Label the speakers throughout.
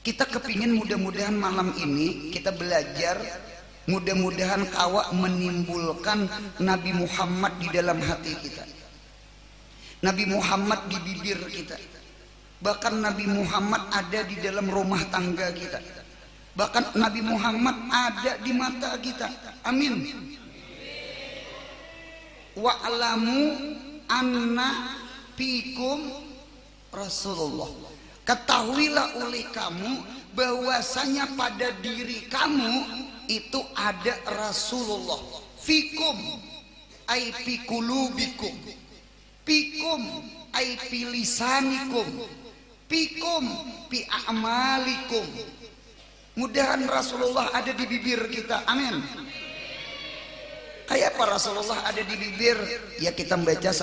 Speaker 1: Kita kepingin mudah-mudahan malam ini kita belajar, mudah-mudahan kawa menimbulkan Nabi Muhammad di dalam hati kita, Nabi Muhammad di bibir kita, bahkan Nabi Muhammad ada di dalam rumah tangga kita, bahkan Nabi Muhammad ada di mata kita. Amin. Wa'lamu anna fikum Rasulullah. Ketahuilah oleh kamu bahwasanya pada diri kamu itu ada Rasulullah. Fikum ay fi qulubikum, fikum ay fi lisanikum, fikum fi a'malikum. Mudahan Rasulullah ada di bibir kita. Amin. Kayak apa Rasulullah ada di bibir? Ya kita membaca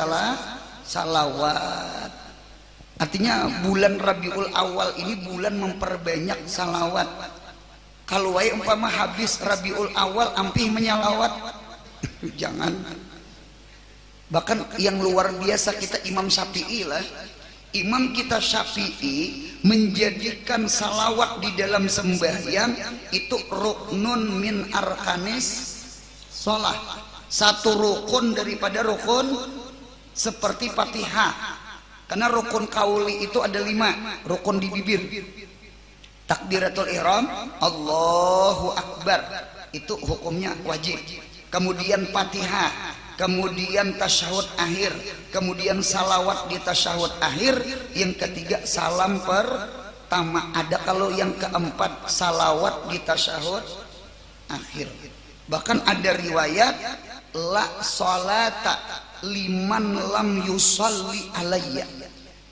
Speaker 1: salawat. Artinya bulan Rabiul Awal ini bulan memperbanyak salawat. Kalau wae umpama habis Rabiul Awal ampih menyalawat, jangan. Bahkan yang luar biasa kita Imam Syafi'i lah, Imam kita Syafi'i menjadikan salawat di dalam sembahyang itu ruknun min arkanis sholat, satu rukun daripada rukun seperti Fatihah. Karena rukun kauli itu ada 5, rukun di bibir. Takbiratul ihram, Allahu Akbar, itu hukumnya wajib. Kemudian Fatihah, kemudian tasyahud akhir, kemudian salawat di tasyahud akhir, yang ketiga salam pertama. Ada kalau yang keempat salawat di tasyahud akhir. Bahkan ada riwayat la sholata liman lam yusalli alayya,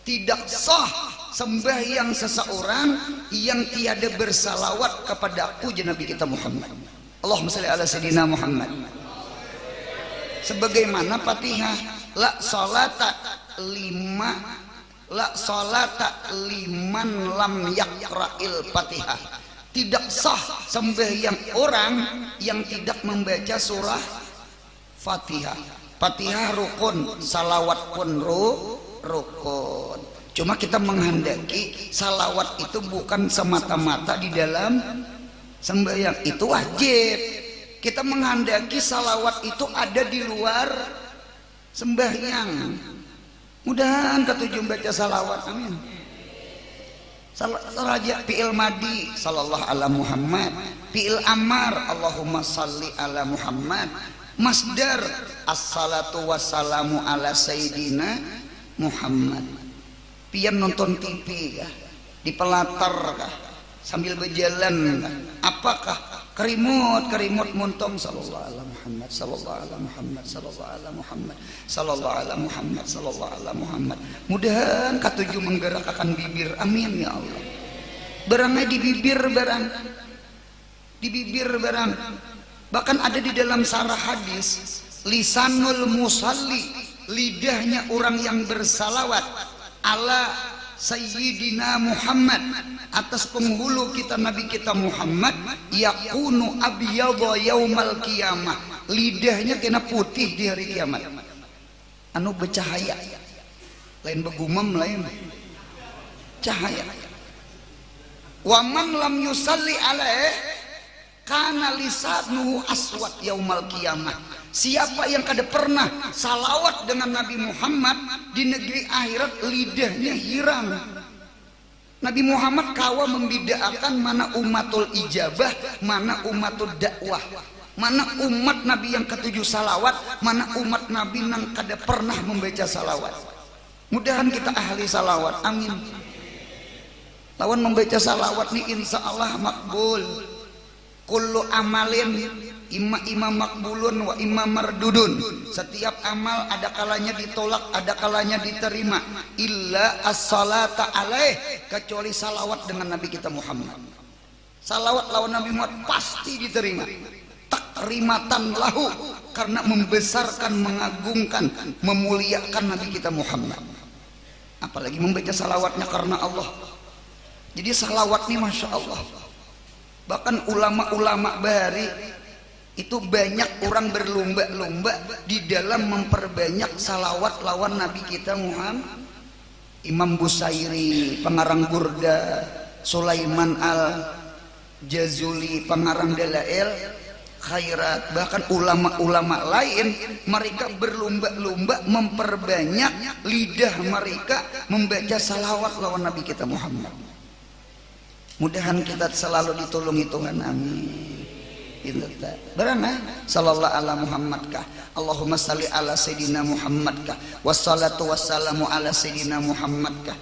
Speaker 1: tidak sah sembahyang seseorang yang tiada bersalawat kepada aku Nabi kita Muhammad. Allahumma shalli ala sayyidina Muhammad. Sebagaimana Fatihah, la sholata liman lam yaqra'il Fatihah, tidak sah sembahyang orang yang tidak membaca surah Fatihah. Fatihah rukun, salawat pun rukun. Cuma kita menghendaki salawat itu bukan semata-mata di dalam sembahyang, itu wajib. Kita menghendaki salawat itu ada di luar sembahyang. Mudahan ketujuh baca salawat. Amin. Raja fi'il madi sallallahu ala Muhammad, fi'il amar Allahumma salli ala Muhammad, masdar assalatu wassalamu ala sayyidina Muhammad. Pian nonton TV kah? Di pelatar kah? Sambil berjalan kah? Apakah kerimut muntong sallallahu ala Muhammad, sallallahu ala Muhammad, sallallahu ala Muhammad, sallallahu ala Muhammad, sallallahu ala Muhammad. Mudahan katujuh menggerakkan bibir. Amin ya Allah. Barangnya di bibir barang, di bibir barang. Bahkan ada di dalam sarah hadis, lisanul musalli, lidahnya orang yang bersalawat ala sayyidina Muhammad, atas penghulu kita Nabi kita Muhammad, yakunu abyadha yaumal qiyamah, lidahnya kena putih di hari kiamat, anu bercahaya, lain begumam, lain cahaya. Wa man lam yusalli alaih kana lisanuhu aswad yaumal qiyamah. Siapa yang kada pernah salawat dengan Nabi Muhammad di negeri akhirat, lidahnya hirang. Nabi Muhammad kawa membedakan mana umatul ijabah, mana umatul dakwah, mana umat Nabi yang ketujuh salawat, mana umat Nabi yang kada pernah membaca salawat. Mudahan kita ahli salawat. Amin. Lawan membaca salawat nih insya Allah makbul. Kullu amalin imma makbulun wa imma mardudun. Setiap amal ada kalanya ditolak, ada kalanya diterima. Illa as-salata alaih, kecuali salawat dengan Nabi kita Muhammad. Salawat lawan Nabi Muhammad pasti diterima. Takrimatan lahu, karena membesarkan, mengagungkan, memuliakan Nabi kita Muhammad. Apalagi membaca salawatnya karena Allah. Jadi salawat ini masya Allah. Bahkan ulama-ulama bahari itu banyak orang berlomba-lomba di dalam memperbanyak salawat lawan Nabi kita Muhammad. Imam Busairi pengarang Burda Sulaiman Al-Jazuli pengarang Dalail Khairat, bahkan ulama-ulama lain mereka berlomba-lomba memperbanyak lidah mereka membaca salawat lawan Nabi kita Muhammad. Mudahan kita selalu ditolongi Tuhan, amin. Berana sallallahu ala Muhammad kah, Allahumma salli ala Sayyidina Muhammad kah, wassalatu wassalamu ala Sayyidina Muhammad kah.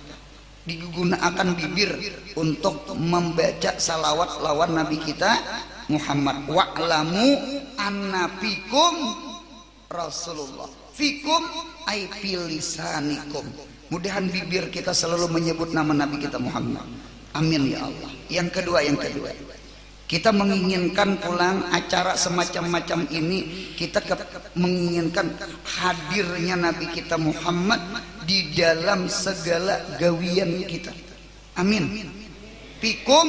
Speaker 1: Digunakan bibir untuk membaca salawat lawan Nabi kita Muhammad. Wa'lamu anna fikum Rasulullah, fikum ay filisanikum. Mudahan bibir kita selalu menyebut nama Nabi kita Muhammad, amin ya Allah. Yang kedua, kita menginginkan pulang acara semacam-macam ini, kita menginginkan hadirnya Nabi kita Muhammad di dalam segala gawian kita, amin. Fikum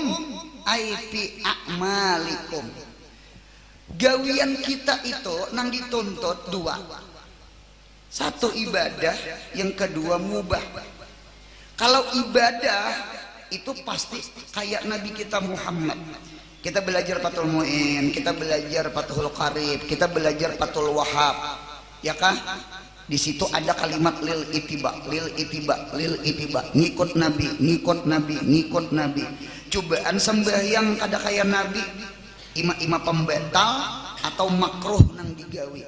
Speaker 1: ai fi a'malikum. Gawian kita itu nang dituntut dua, satu ibadah, yang kedua mubah. Kalau ibadah itu pasti kayak Nabi kita Muhammad. Kita belajar Fathul Mu'in, kita belajar Fathul Qarib, kita belajar Fathul Wahhab, ya kah? Di situ ada kalimat lil itiba, ngikut Nabi. Cobaan sembahyang kada kaya Nabi, ima pembatal atau makruh nang digawi.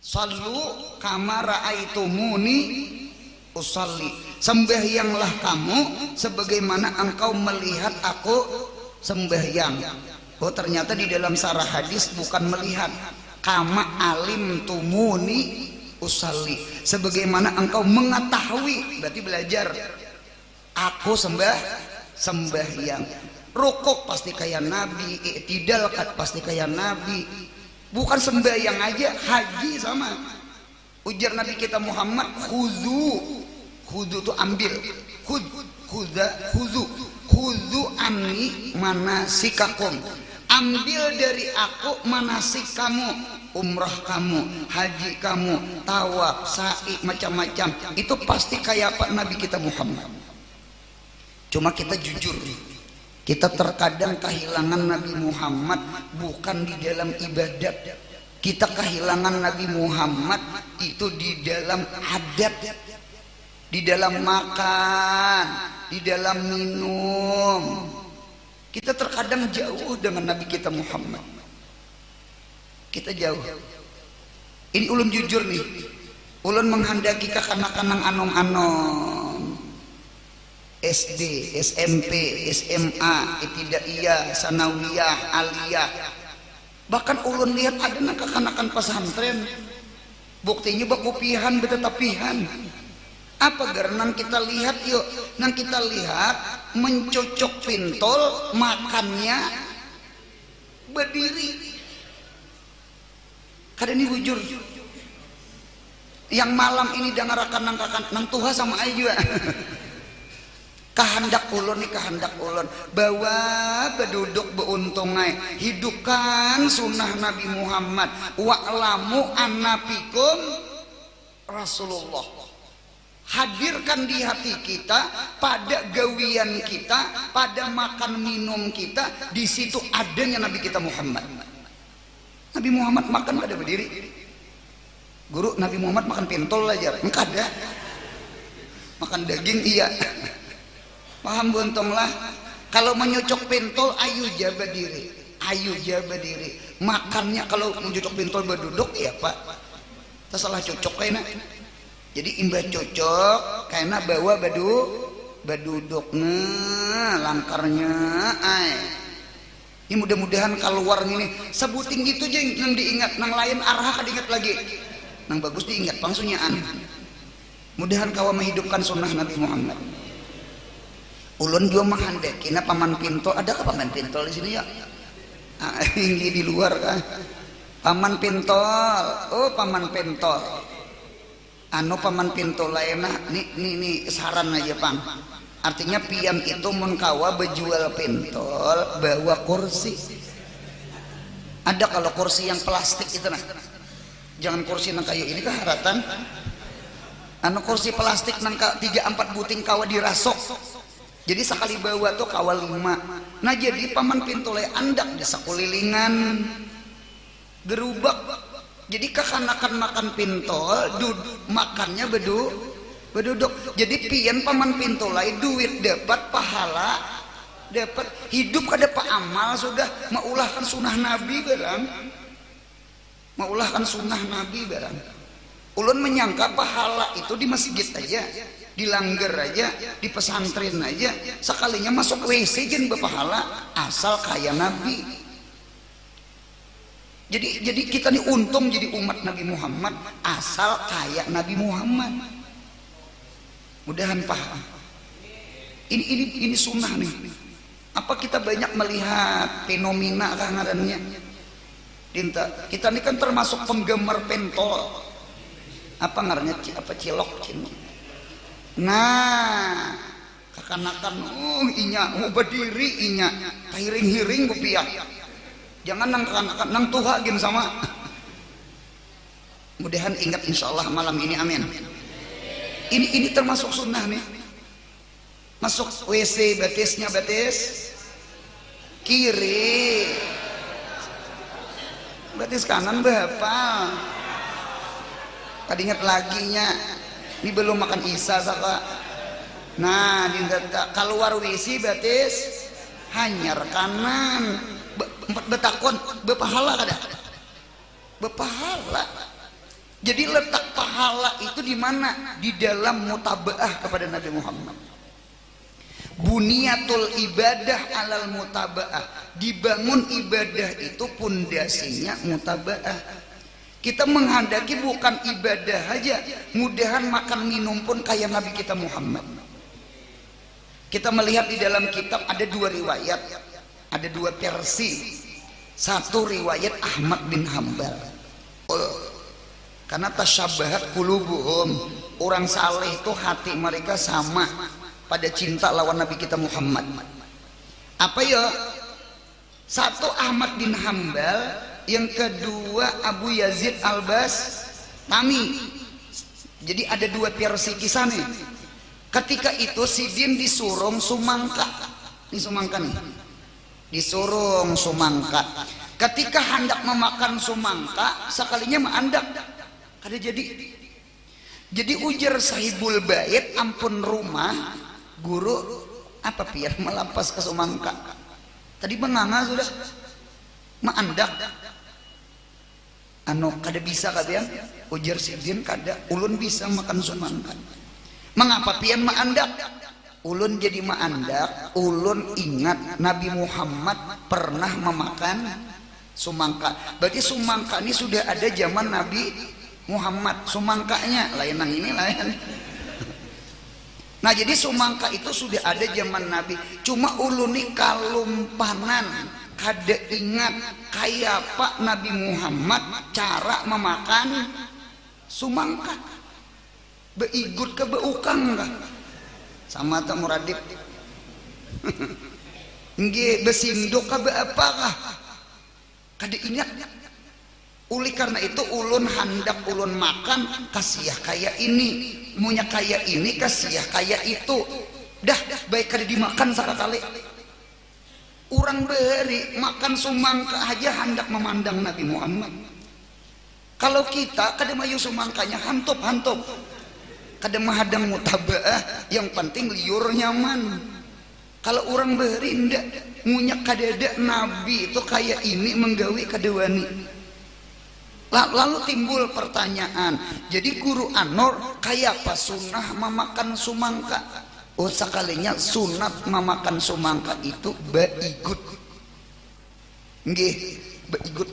Speaker 1: Sallu kama ra'aitumuni usalli. Sembahyanglah kamu sebagaimana engkau melihat aku sembahyang. Oh, ternyata di dalam sarah hadis bukan melihat, kama alim tumuni usalli, sebagaimana engkau mengetahui, berarti belajar aku sembahyang. Rukuk pasti kayak Nabi, i'tidal pasti kayak Nabi. Bukan sembahyang aja, haji sama. Ujar Nabi kita Muhammad, khudu itu ambil, khudu anni manasikakum, ambil dari aku manasik kamu, umrah kamu, haji kamu, tawaf, sa'i, macam-macam. Itu pasti kayak Pak Nabi kita Muhammad. Cuma kita jujur, kita terkadang kehilangan Nabi Muhammad bukan di dalam ibadat. Kita kehilangan Nabi Muhammad itu di dalam adat, di dalam makan, di dalam minum. Kita terkadang jauh dengan Nabi kita Muhammad. Kita jauh. Ini ulun jujur nih, ulun menghendaki kanak-kanak anom-anom SD, SMP, SMA, Ibtidaiyah, Sanawiyah, Aliyah. Bahkan ulun lihat ada nang kekanakan pesantren, buktinya bakupihan betetapihan. Apa karena kita lihat yuk, nang kita lihat mencocok pintol makannya berdiri. Kadang ini bujur. Yang malam ini dengarakan nang tuha sama aja juga. Kehendak ulun nih, kehendak ulun bahwa beduduk beuntungai hidupkan sunnah Nabi Muhammad. Wa'lamu anna fikum Rasulullah. Hadirkan di hati kita, pada gawian kita, pada makan minum kita, di situ adanya Nabi kita Muhammad. Nabi Muhammad makan pada berdiri. Guru, Nabi Muhammad makan pentol aja, enggak ada. Makan daging iya. Paham buntonglah. Kalau menyocok pentol, ayu jabat diri, ayu jabat diri. Makannya kalau menyocok pentol berduduk ya Pak, tersalah cocok kayaknya. Jadi imbah cocok kayaknya bawa baduduk langkarnya. Ini mudah-mudahan keluar ini sebuting gitu aja yang diingat, nang lain arah diingat lagi, nang bagus diingat pangsunyaan. Mudahan kau menghidupkan sunnah Nabi Muhammad. Ulun juga menghandaki, paman pintol, ada ke paman pintol di sini ya? Ini di luar kan? Paman pintol, oh paman pintol. Anu paman pintol lainnya, nih saran aja pang. Artinya pian itu mun kawa bejual pintol, bawa kursi. Ada kalau kursi yang plastik itu nah, jangan kursi nang kayak ini keharatan. Anu kursi plastik nang 3-4 buting kawa dirasok. Jadi sekali bawa tuh kawal 5. Nah jadi paman pintulai andak di sakulilingan gerubak. Jadi kakanakan makan pintol, makannya beduduk. Jadi pian paman pintulai duit dapat, pahala dapat, hidup kada pa amal sudah maulahkan sunnah Nabi barang. Maulahkan sunnah Nabi barang. Ulun menyangka pahala itu di masjid aja, di langgar aja, di pesantren aja, sekalinya masuk WC jen berpahala, asal kaya Nabi. Jadi kita nih untung jadi umat Nabi Muhammad asal kaya Nabi Muhammad. Mudahan paham. Ini sunnah nih. Apa kita banyak melihat fenomena ngarannya? Kita ini kan termasuk penggemar pentol. Apa ngarannya? Apa cilok? Nah, kakanakan inya berdiri inya hiring rupiah. Jangan nang tuha gin sama. Mudahan ingat insyaallah malam ini, amin. Ini termasuk sunnah nih. Masuk WC batisnya batis kiri, batis kanan berapa? Tadi ingat laginya. Ini belum makan isya saka. Nah, keluar WC batis hanyar kanan. Betakon berpahala kada? Berpahala. Jadi letak pahala itu di mana? Di dalam mutabaah kepada Nabi Muhammad. Buniyatul ibadah alal mutabaah. Dibangun ibadah itu pondasinya mutabaah. Kita menghendaki bukan ibadah aja, mudahan makan minum pun kayak Nabi kita Muhammad. Kita melihat di dalam kitab ada 2 riwayat, ada 2 versi. Satu riwayat Ahmad bin Hambal. Karena tasyabahat qulubuhum, orang saleh itu hati mereka sama pada cinta lawan Nabi kita Muhammad. Apa ya? Satu Ahmad bin Hambal, yang kedua Abu Yazid Al-Bastami. Jadi ada 2 versi kisahnya. Ketika itu Sidin disurung sumangka. Ini sumangka nih. Disurung sumangka. Ketika hendak memakan sumangka, sekalinya menandak kada jadi ujar sahibul bait, ampun rumah guru apa biar melampas ke sumangka. Tadi menganga sudah menandak. Kada bisa kalian ujar Sidin kada, ulun bisa makan sumangka. Mengapa pian menandak? Ulun jadi menandak, ulun ingat Nabi Muhammad pernah memakan sumangka. Berarti sumangka ini sudah ada zaman Nabi Muhammad. Sumangkanya lain nang ini lain. Nah jadi sumangka itu sudah ada zaman Nabi. Cuma ulun ini kalumpanan, kada ingat kayak Pak Nabi Muhammad cara memakan sumangka. Beigut ke beukang kah? Sama tak muradib. Nggih besindok ka apakah? Kada ingat. Uli karena itu ulun hendak ulun makan kasiah kayak ini, munya kayak ini kasiah kayak itu. Dah baik kada dimakan sakali. Orang beri makan sumangka aja hendak memandang Nabi Muhammad. Kalau kita kada mayu sumangkanya hantup. Kada mahadang mutabaah, yang penting liur nyaman. Kalau orang beri ndak munyak kadada Nabi itu kayak ini menggawi kadewani. Lalu timbul pertanyaan, jadi guru Anor kayak apa sunnah memakan sumangka? Oh sekalinya sunat memakan sumangka itu baigut. Nggih, baigut.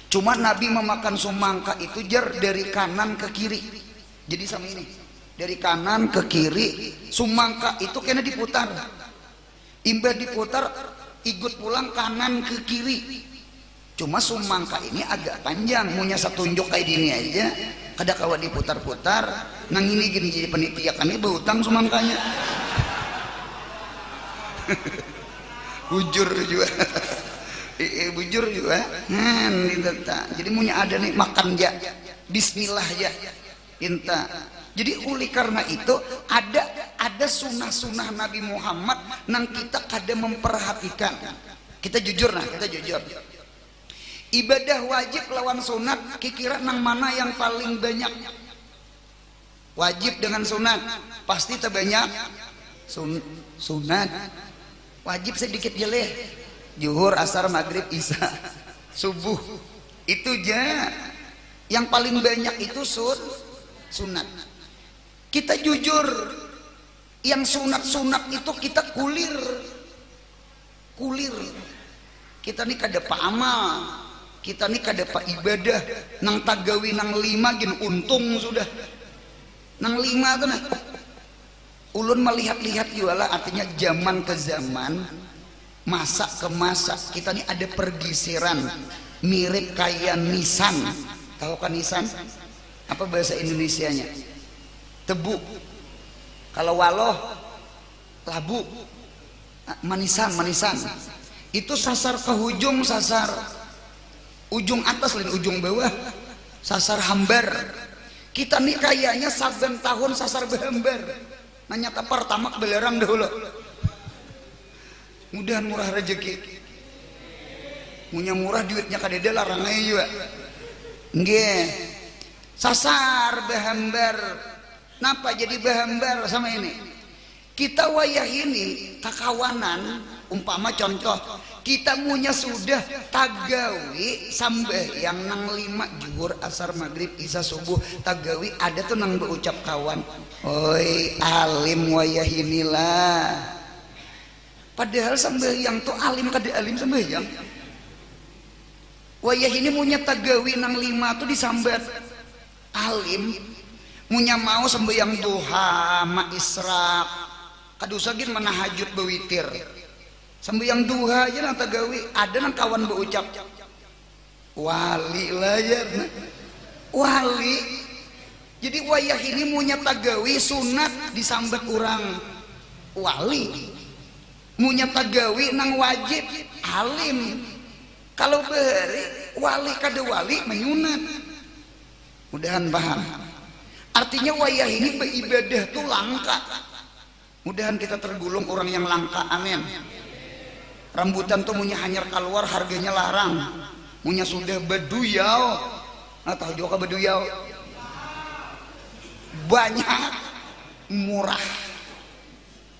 Speaker 1: Cuma Nabi memakan sumangka itu jar dari kanan ke kiri. Jadi sama ini, dari kanan ke kiri, sumangka itu kena diputar. Imbah diputar, ikut pulang kanan ke kiri. Cuma sumangka ini agak panjang, punya satu tunjuk kayak gini aja. Kada kawa diputar-putar, nang ini gini jadi penitia kami berhutang sumangkanya. Bujur juga. Bujur juga. Jadi punya ada nih makan ya. Bismillah ya. Inta. Jadi uli karena itu ada ada sunnah-sunnah Nabi Muhammad nang kita kada memperhatikan. Kita jujur nah, kita jujur. Ibadah wajib lawan sunat, kira nang mana yang paling banyak? Wajib dengan sunat pasti terbanyak sunat. Wajib sedikit jeleh. Zuhur, asar, maghrib, isya, subuh. Itu aja. Yang paling banyak itu sunat. Kita jujur, yang sunat-sunat itu kita kulir. Kita nih kada pa amal, kita nih kada pa ibadah. Nang tagawi nang 5 gin untung sudah. Nang 5 tuh nah. Ulun melihat-lihat jualah, artinya zaman ke zaman, masa ke masa, kita nih ada pergeseran. Mirip kayak nisan. Tahu kan nisan? Apa bahasa Indonesianya? Tebu. Kalau waloh, labu. Manisan. Itu sasar ke ujung, sasar ujung atas dan ujung bawah, sasar hambar. Kita nih kayaknya saben tahun sasar berhambar. Nanya ke pertama belerang dahulu. Mudahan murah rezeki. Punya murah duitnya kadeda larangnya juga. Nggih. Sasar berhambar. Napa jadi berhambar sama ini? Kita wayah ini kakawanan, umpama contoh, kita punya sudah tagawi sampai yang nang 5 zuhur, asar, maghrib, isya, subuh, tagawi ada tuh nang berucap kawan, oi alim wayah inilah. Padahal sembahyang tuh alim kada alim sembahyang. Wayah ini punya tagawi nang 5 tuh disambat alim, punya mau sembahyang duha, ma israk, kadusagin menahajud bewitir. Sembahyang duha aja nang tagawi ada nang kawan berucap wali lah ya, wali. Jadi wayah ini punya tagawi sunat disambat orang wali, punya tagawi nang wajib alim. Kalau behari wali kada wali menyunat. Mudahan paham. Artinya wayah ini beribadah tuh langka. Mudahan kita tergolong orang yang langka, amin. Rambutan tuh punya hanyar keluar harganya larang, punya sudah beduyau. Nah tahu juga beduyau banyak murah.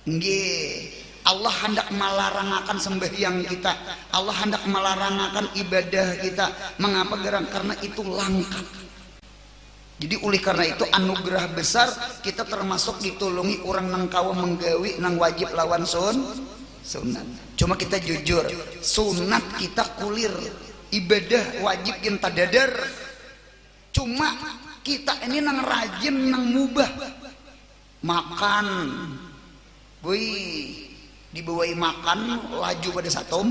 Speaker 1: Nggih, Allah hendak melarangakan sembahyang kita, Allah hendak melarangakan ibadah kita. Mengapa? Karena itu langka. Jadi oleh karena itu anugerah besar kita termasuk ditolongi orang nang kawa menggawi nang wajib lawan sunat. Cuma kita jujur, sunat kita kulir, ibadah wajib yang tadadar. Cuma kita ini nang rajin nang mubah. Makan, boy, dibawai makan laju pada satu.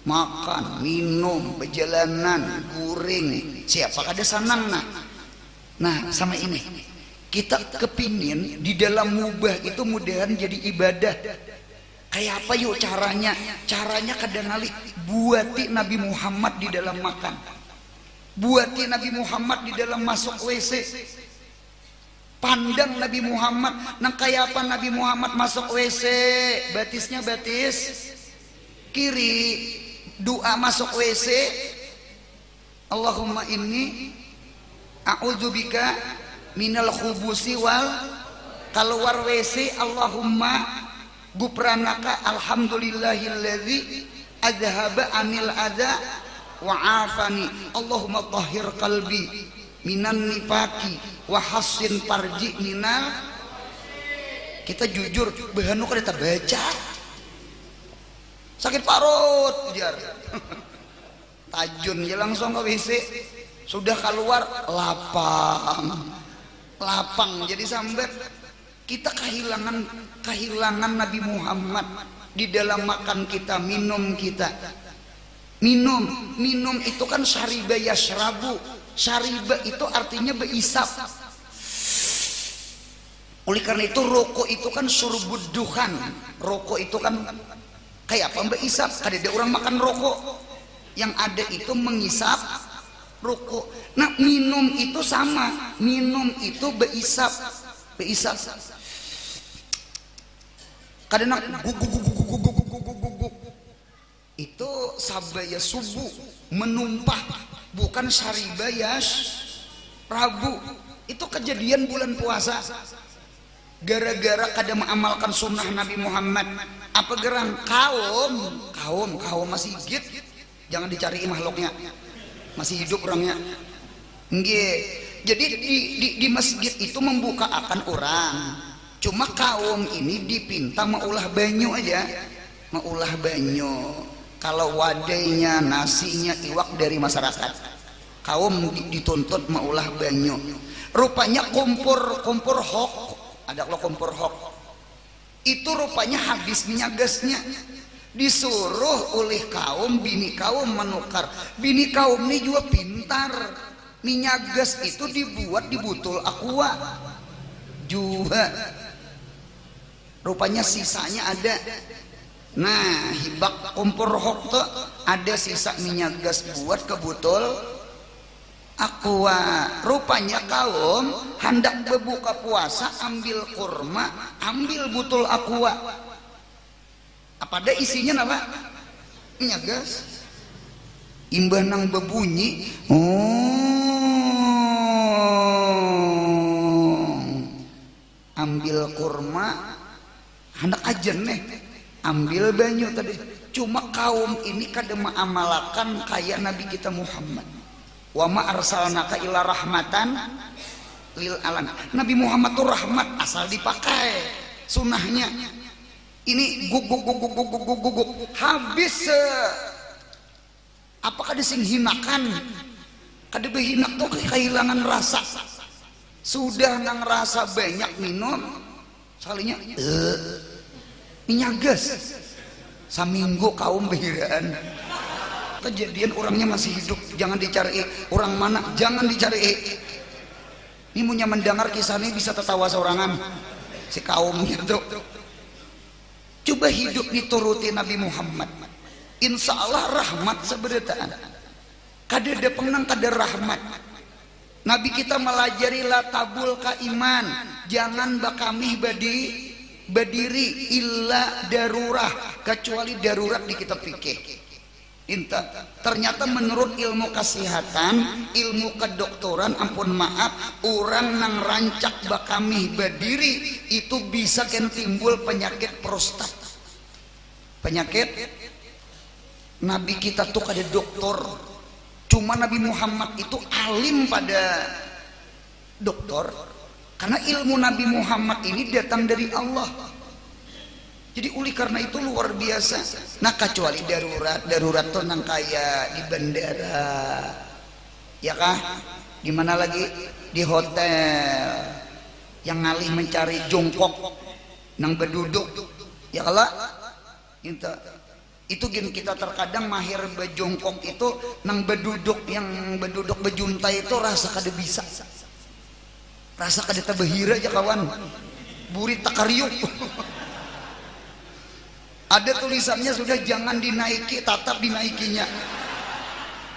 Speaker 1: Makan, minum, perjalanan, guring, siapa kada senang nah sama ini kita kepingin di dalam mubah itu mudahan jadi ibadah. Kayak apa yuk caranya kadang kali buati Nabi Muhammad di dalam makan, buati Nabi Muhammad di dalam masuk WC, pandang Nabi Muhammad. Nah kayak apa Nabi Muhammad masuk WC, batisnya batis kiri, doa masuk WC, Allahumma inni a'udzubika minal khubusi wal, keluar WC Allahumma gufranaka alhamdulillahilladzi adhaba anil adza wa afani, Allahumma tahhir qalbi minan nifaqi wa hassin farji minal. Kita jujur bahanu kada baca, sakit parut ujar tajun ya langsung ke WC, sudah keluar lapang jadi sambat. Kita kehilangan Nabi Muhammad di dalam makan kita, minum kita. Minum itu kan syariba yashrabu, syariba itu artinya beisap. Oleh karena itu rokok itu kan surbud duhan, rokok itu kan kayak apa beisap. Ada orang makan rokok, yang ada itu mengisap rokok. Nah minum itu sama, minum itu beisap. kadang guguk itu sabaya subuh menumpah, bukan syaribayas Rabu. Itu kejadian bulan puasa gara-gara kada mengamalkan sunnah Nabi Muhammad. Apa gerang kaum masih higit, jangan dicari makhluknya, masih hidup orangnya. Nggih. Jadi di masjid itu membuka akan orang. Cuma kaum ini dipinta maulah banyu aja, maulah banyu. Kalau wadainya, nasinya, iwak dari masyarakat, kaum dituntut maulah banyu. Rupanya kompor hok, ada kalau kompor hok itu rupanya habis minyak gasnya. Disuruh oleh kaum, bini kaum menukar. Bini kaum ini juga pintar, minyak gas itu dibuat di botol aqua juga, rupanya sisanya ada. Nah, hibak kompor hok tuh ada sisa minyak gas buat ke botol aqua. Rupanya kaum hendak berbuka puasa ambil kurma, ambil botol aqua. Apa ada isinya apa? Minyak gas. Imbah nang bebunyi, ambil kurma, hendak ajen nih, ambil banyu tadi. Cuma kaum ini kada mengamalkan kayak Nabi kita Muhammad. Wa ma arsalnaka illa rahmatan lil alamin. Nabi Muhammad tuh rahmat asal dipakai sunnahnya. Ini guguk habis apakah disinghinakan? Kada behinak tuh kehilangan rasa. Sudah nang rasa banyak minum salinya minyak gas. Saminggu kaum behiraan. Kejadian orangnya masih hidup, jangan dicari orang mana, jangan dicari. Ini punya mendengar kisah ini bisa tertawa seorangan si kaum gitu. Coba hidup dituruti Nabi Muhammad, insya Allah rahmat seberetaan. Kada ada penang, kada rahmat. Nabi kita melajari la tabul ka iman, jangan bakamih badiri illa darurah, kecuali darurat di kitab fikih. Ternyata menurut ilmu kesehatan, ilmu kedokteran, ampun maaf, orang nang rancak bakamih badiri itu bisa kan timbul penyakit prostat. Penyakit Nabi kita tuh kada dokter, cuma Nabi Muhammad itu alim pada dokter, karena ilmu Nabi Muhammad ini datang dari Allah. Jadi oleh karena itu luar biasa. Nah, kecuali darurat tuh nang kayak di bandara, ya kah? Di mana lagi? Di hotel, yang ngalih mencari jongkok, nang berduduk, ya kalau itu gini kita terkadang mahir bejongkok itu nang berduduk, yang berduduk bejuntai itu rasa kada bisa, rasa kada tabahira aja kawan, burit takariuk. Ada tulisannya sudah jangan dinaiki, tatap dinaikinya.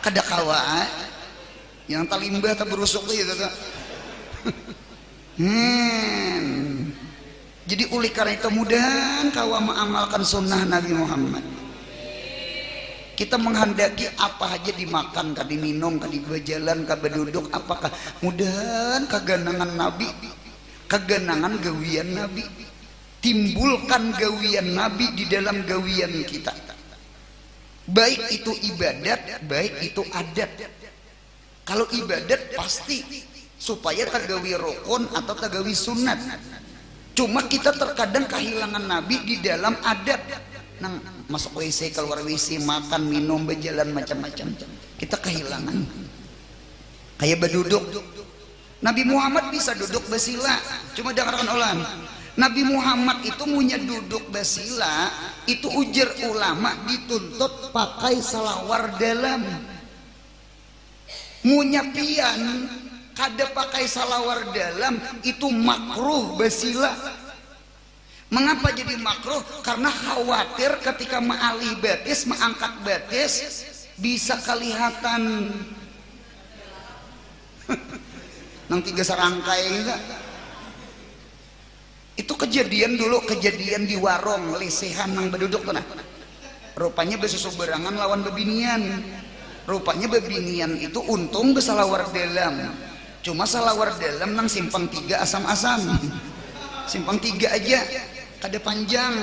Speaker 1: Kada kawa, yang talimbah tak berusuk gitu kan. Jadi oleh karena itu mudah kawa mengamalkan sunnah Nabi Muhammad. Kita menghendaki apa aja dimakan, kah diminum, kah diberjalan, kah berduduk, apakah mudahan keganangan Nabi, keganangan gawian Nabi. Timbulkan gawian Nabi di dalam gawian kita, baik itu ibadat, baik itu adat. Kalau ibadat pasti supaya tergawi rukun atau tergawi sunat. Cuma kita terkadang kehilangan Nabi di dalam adat, nang masuk WC, keluar WC, makan, minum, berjalan macam-macam. Kita kehilangan. Kayak berduduk, Nabi Muhammad bisa duduk bersila, cuma dengarkan ulang. Nabi Muhammad itu punya duduk basila, itu ujar ulama dituntut pakai salawar dalam. Munya pian kada pakai salawar dalam itu makruh basila. Mengapa jadi makruh? Karena khawatir ketika ma'ali batis, mengangkat batis bisa kelihatan nang tiga serangkai gitu. Itu kejadian dulu, kejadian di warung lesehan nang beduduk tuh nah. Rupanya besusuberangan lawan bebinian. Rupanya bebinian itu untung besalawar dalam. Cuma salawar dalam nang simpang 3 asam-asam. Simpang 3 aja kada panjang.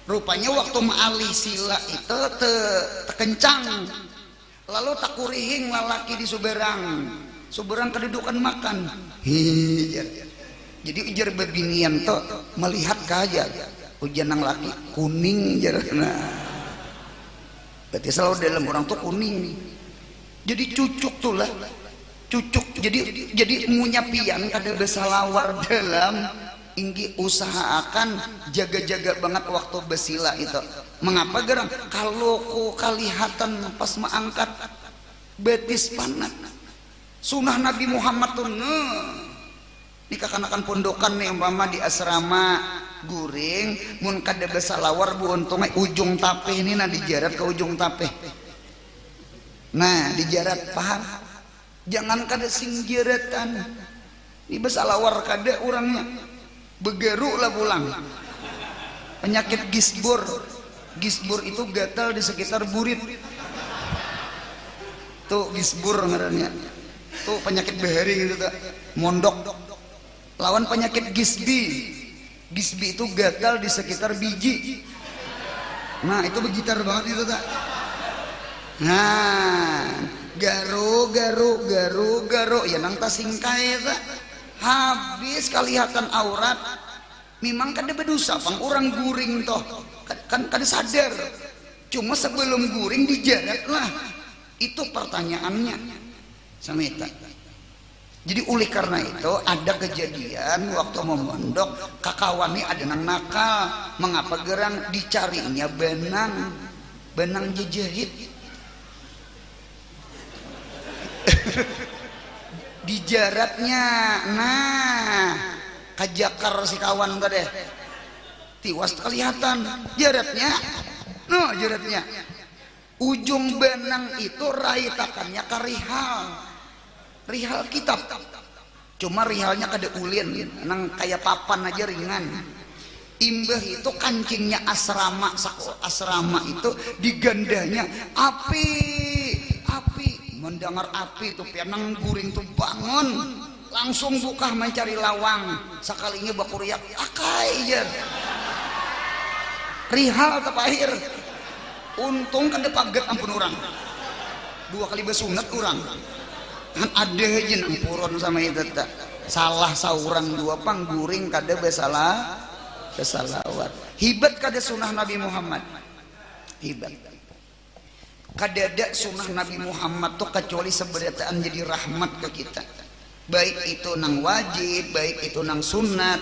Speaker 1: Rupanya waktu maalih sila itu tekencang. Lalu tak kurihing lalaki di suberang. Suberang kedudukan makan. Hijar. Jadi ujar bebinian tuh melihat kaja. Ujian nang laki kuning jar. Nah. Berarti selalu dalam orang tuh kuning. Jadi cucuk tuh lah. Cucuk. Jadi munyapian kada besalawar dalam. Inggi usahakan jaga-jaga banget waktu besila itu. Mengapa gerang? Kalau ku kalihatan pas mengangkat betis panat. Sunnah Nabi Muhammad tuh ini kakanakan pondokan nih umpama di asrama guring mun kada besalawar bu untungnya ujung tapeh ini nah dijarat ke ujung tapeh. Nah dijarat paham? Jangan kada sing jaratan. Ini besalawar kada orangnya. Begeru lah pulang. Penyakit gisbur. Gisbur itu gatal di sekitar burit. Tuh gisbur ngarannya. Tuh penyakit behari gitu tak. Mondok. Lawan penyakit gisbi. Gisbi itu gatal di sekitar biji. Nah itu begitar banget itu tak. Nah garu ya nang tasingkai tak. Habis kelihatan aurat memang kada berdosa pang orang guring toh kan kada sadar cuma sebelum guring dijarat lah itu pertanyaannya samita. Jadi oleh karena itu ada kejadian waktu memondok kakawani ada nang nakal mengapa gerang dicarinya benang jejahit dijaratnya. Nah kajakar si kawan tadi tiwas kelihatan jaratnya. No jaratnya ujung benang itu raitakannya ke rihal kitab. Cuma rihalnya kada ulin nang kayak papan aja ringan. Imbah itu kancingnya asrama itu digandanya api mendengar api tuh pianang guring tuh bangun langsung buka mencari lawang sekalinya bakuriak akai jar rihal terakhir untung kan paget ampun orang 2 kali besunat orang kan ada aja nang puron sama itu tak salah sauran 2 pang guring kada besalawat hibat kada sunnah Nabi Muhammad hibat. Kadada sunnah Nabi Muhammad tuh kecuali seberataan jadi rahmat ke kita. Baik itu nang wajib, baik itu nang sunat,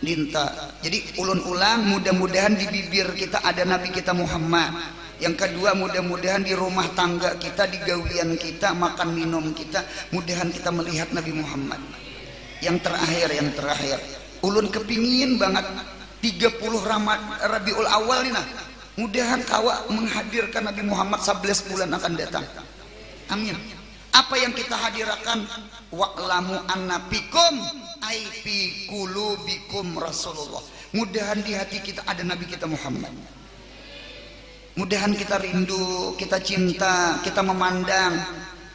Speaker 1: linta. Jadi ulun ulang mudah-mudahan di bibir kita ada Nabi kita Muhammad. Yang kedua mudah-mudahan di rumah tangga kita, di gawian kita, makan minum kita, mudahan kita melihat Nabi Muhammad. Yang terakhir, ulun kepingin banget 30 Rabiul Awal nih nah. Mudahan kawa menghadirkan Nabi Muhammad 11 bulan akan datang. Amin. Apa yang kita hadirkan? Wa'lamu anna fikum ay fi qulubikum Rasulullah. Mudahan di hati kita ada Nabi kita Muhammad. Mudahan kita rindu, kita cinta, kita memandang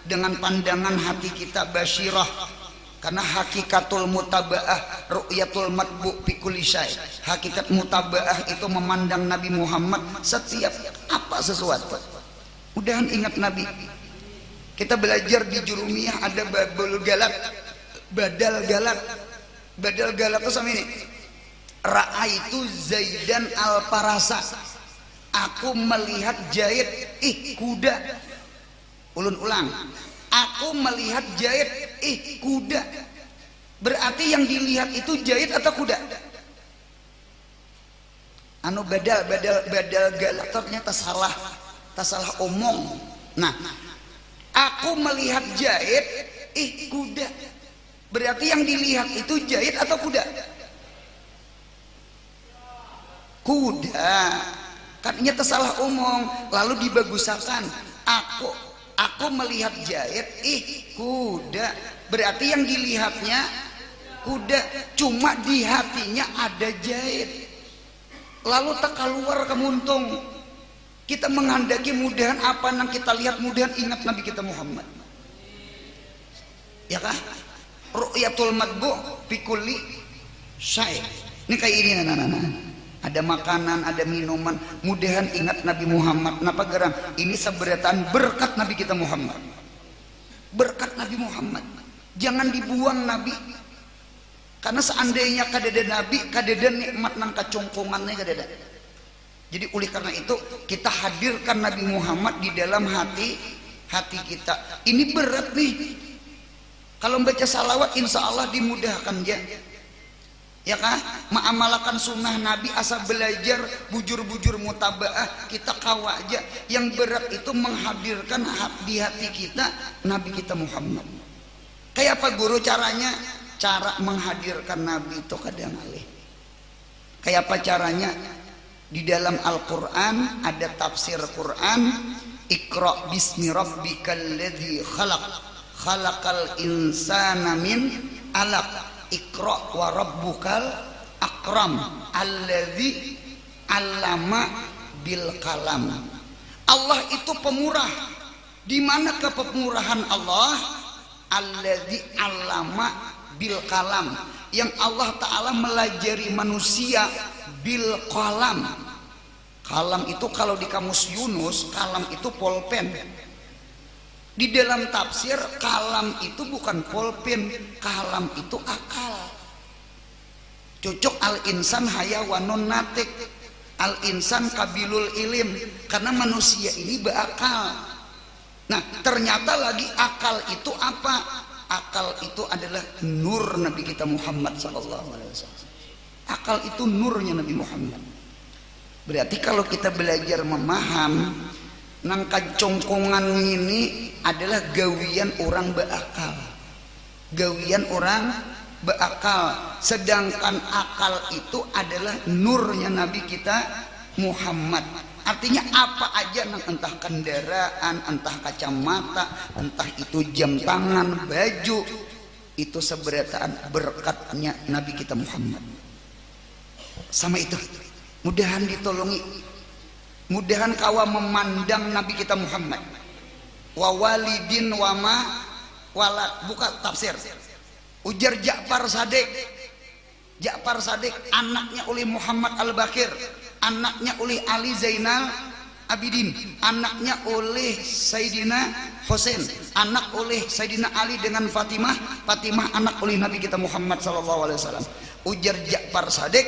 Speaker 1: dengan pandangan hati kita basyirah. Karena hakikatul mutabaah ru'yatul matbu fi kulli syai. Hakikat mutabaah itu memandang Nabi Muhammad setiap apa sesuatu. Mudahan ingat Nabi. Kita belajar di Jurumiyah ada badal galat itu sama ini. Ra'aitu Zaidan al-Farasa. Aku melihat Zaid kuda. Ulun ulang. Aku melihat Zaid kuda. Berarti yang dilihat itu Zaid atau kuda? Anu badal galak ternyata salah omong. Nah, aku melihat Zaid kuda. Berarti yang dilihat itu Zaid atau kuda? Kuda. Katanya tersalah omong, lalu dibagusakan. Aku melihat Zaid kuda. Berarti yang dilihatnya kuda, cuma di hatinya ada jahit. Lalu tak keluar kemuntung. Kita menghendaki mudahan apa yang kita lihat, mudahan ingat Nabi kita Muhammad. Ya kah? Ru'yatul madbu fi kulli syai'. Ini kayak ini anak-anak. Ada makanan, ada minuman, mudahan ingat Nabi Muhammad. Napa gerang? Ini seberatan berkat Nabi kita Muhammad. Berkat Nabi Muhammad. Jangan dibuang Nabi. Karena seandainya kadeda Nabi, kadeda nikmat nang kacungkungannya kadeda. Jadi oleh karena itu kita hadirkan Nabi Muhammad di dalam hati kita. Ini berat nih. Kalau membaca salawat insya Allah dimudahkan ya. Ya kan? Mengamalkan sunnah Nabi, asal belajar bujur-bujur mutabaah kita kawa aja. Yang berat itu menghadirkan di hati kita Nabi kita Muhammad. Kayak apa guru caranya? Cara menghadirkan Nabi itu kadang alih. Kayak apa caranya? Di dalam Al-Quran ada tafsir Quran. Iqra bismi rabbikal ladzi khalaq, khalaqal insana min alaq, iqra wa rabbukal akram alladzi allama bil kalam. Allah itu pemurah. Di mana kepemurahan Allah? Alladzi allama bil kalam, yang Allah Ta'ala melajari manusia bil kalam. Kalam itu kalau di kamus Yunus, kalam itu pulpen. Di dalam tafsir, kalam itu bukan pulpen, kalam itu akal. Cocok al-insan hayawanun natik, al-insan kabilul ilim, karena manusia ini berakal. Nah ternyata lagi akal itu apa? Akal itu adalah nur Nabi kita Muhammad SAW. Akal itu nurnya Nabi Muhammad. Berarti kalau kita belajar memaham, nangka congkongan ini adalah gawian orang berakal. Gawian orang berakal. Sedangkan akal itu adalah nurnya Nabi kita Muhammad. Artinya apa aja, entah kendaraan, entah kacamata, entah itu jam tangan, baju, itu seberataan berkatnya Nabi kita Muhammad. Sama itu, mudahan ditolongi, mudahan kawa memandang Nabi kita Muhammad. Wa walidin wa ma walad, buka tafsir. Ujar Ja'far Sadiq, Ja'far Sadiq anaknya oleh Muhammad Al-Bakir, anaknya oleh Ali Zainal Abidin, anaknya oleh Sayyidina Husain, anak oleh Sayyidina Ali dengan Fatimah, Fatimah anak oleh Nabi kita Muhammad SAW. Ujar Ja'far Sadiq,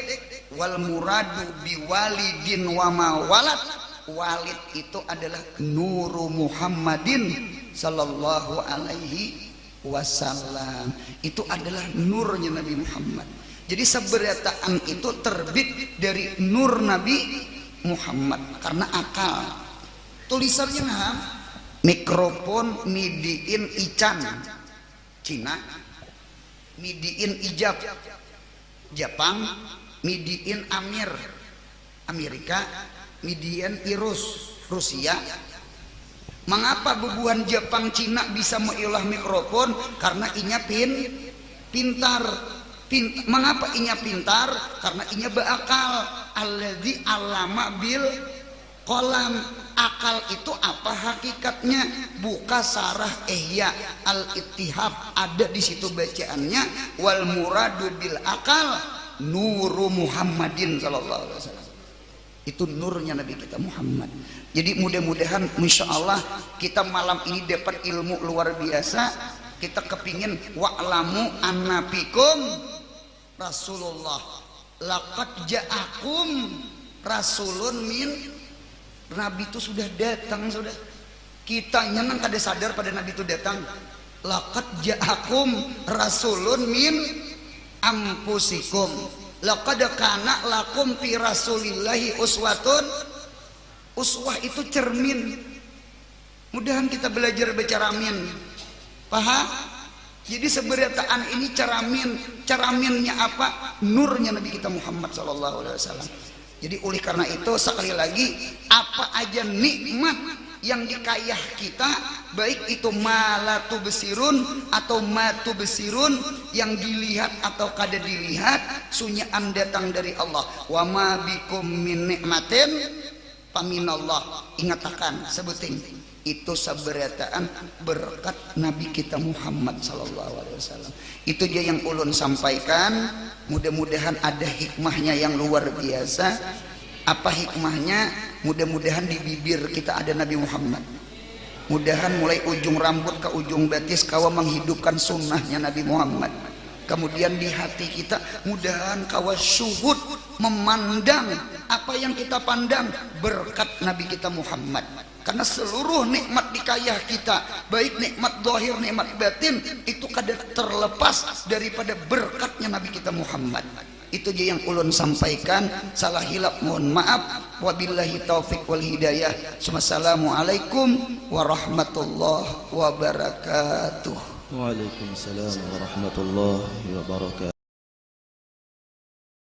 Speaker 1: wal muradu biwalidin wa ma walad, walid itu adalah nuru Muhammadin sallallahu alaihi wasallam. Itu adalah nurnya Nabi Muhammad. Jadi seberataan itu terbit dari nur Nabi Muhammad karena akal. Tulisannya nah, mikrofon midiin ican Cina, midiin ijab Jepang, midiin Amir Amerika, midiin Irus Rusia. Mengapa bubuhan Jepang Cina bisa mengolah mikrofon? Karena inya pintar. Mengapa inya pintar? Karena inya berakal. Alladzi allama bil qalam. Akal itu apa hakikatnya? Buka sarah Ihya al-Ittihab, ada di situ bacaannya wal muradu bil akal nuru Muhammadin sallallahu alaihi wasallam. Itu nurnya Nabi kita Muhammad. Jadi mudah-mudahan insya Allah kita malam ini dapat ilmu luar biasa. Kita kepingin wa'lamu annabikum Rasulullah, laqad ja'akum rasulun min, Nabi itu sudah datang, sudah. Kita nyenang kada sadar pada Nabi itu datang. Laqad ja'akum rasulun min anfusikum, laqad kana lakum fi rasulillahi uswatun. Uswah itu cermin. Mudahan kita belajar berceramin. Paham? Jadi seberataan ini ceraminnya apa? Nurnya Nabi kita Muhammad SAW. Jadi oleh karena itu sekali lagi, apa aja nikmat yang dikayah kita, baik itu malatu besirun atau matu besirun, yang dilihat atau kada dilihat, sunyaan datang dari Allah. Wa ma bikum min nikmatin paminallah. Ingatakan sebuting itu sabarataan berkat Nabi kita Muhammad sallallahu alaihi wasallam. Itu dia yang ulun sampaikan. Mudah-mudahan ada hikmahnya yang luar biasa. Apa hikmahnya? Mudah-mudahan di bibir kita ada Nabi Muhammad. Mudahan mulai ujung rambut ke ujung betis kawa menghidupkan sunnahnya Nabi Muhammad. Kemudian di hati kita mudahan kawa syuhud memandang apa yang kita pandang berkat Nabi kita Muhammad. Karena seluruh nikmat dikayah kita, baik nikmat zahir, nikmat batin, itu kada terlepas daripada berkatnya Nabi kita Muhammad. Itu dia yang ulun sampaikan. Salah hilap mohon maaf. Wabillahi taufik wal hidayah. Wassalamualaikum warahmatullahi wabarakatuh.
Speaker 2: Waalaikumsalam warahmatullahi wabarakatuh.